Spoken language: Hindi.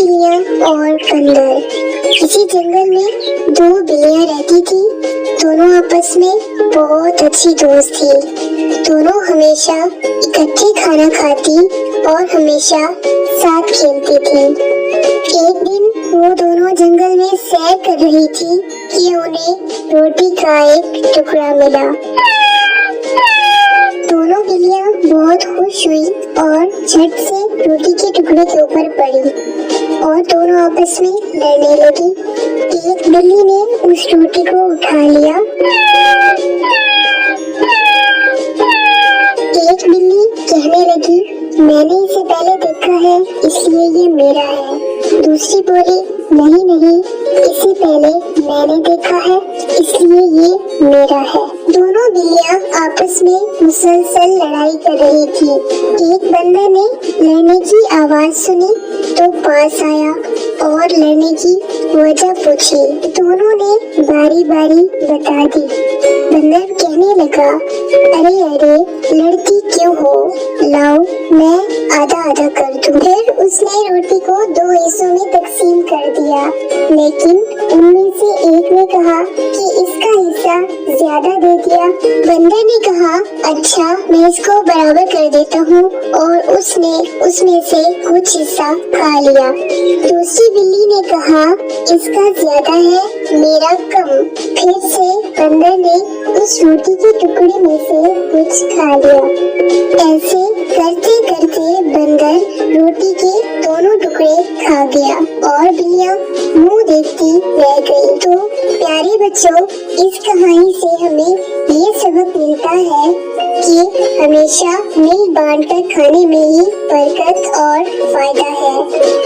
बिल्लियाँ और बंदर। किसी जंगल में दो बिल्लियाँ रहती थी। दोनों आपस में बहुत अच्छी दोस्त थी। दोनों हमेशा इकट्ठे खाना खाती और हमेशा साथ खेलती थी। एक दिन वो दोनों जंगल में सैर कर रही थी कि उन्हें रोटी का एक टुकड़ा मिला। दोनों बिल्लियाँ बहुत खुश हुई और झट से रोटी के टुकड़े के ऊपर पड़ी और दोनों आपस में लड़ने लगी। एक बिल्ली ने उस रोटी को उठा लिया। एक बिल्ली कहने लगी, मैंने इसे पहले देखा है इसलिए ये मेरा है। दूसरी बोली, नहीं नहीं, इसे पहले मैंने देखा है इसलिए ये मेरा है। दोनों बिल्लियाँ आपस में मुसलसल लड़ाई कर रही थी। एक बंदर ने लड़ने की आवाज सुनी तो पास आया और लड़ने की वजह पूछी। दोनों ने बारी बारी बता दी। बंदर कहने लगा, अरे अरे लड़ती क्यों हो, लाओ मैं आधा आधा कर दूं। फिर उसने रोटी को दो हिस्सों में तकसीम कर दिया, लेकिन उनमें से एक ने कहा कि इसका हिस्सा ज्यादा दे दिया। बंदर ने कहा, अच्छा मैं इसको बराबर कर देता हूँ, और उसने उसमें से कुछ हिस्सा खा लिया। दूसरी बिल्ली ने कहा, इसका ज्यादा है मेरा कम। फिर से बंदर ने उस रोटी के टुकड़े में से कुछ खा लिया। ऐसे करते करते बंदर रोटी के दोनों टुकड़े खा गया और बिल्लियाँ मुंह देखती रह गई। तो प्यारे बच्चों, इस कहानी से हमें ये सबक मिलता है कि हमेशा मिल बांट कर खाने में ही बरकत और फायदा है।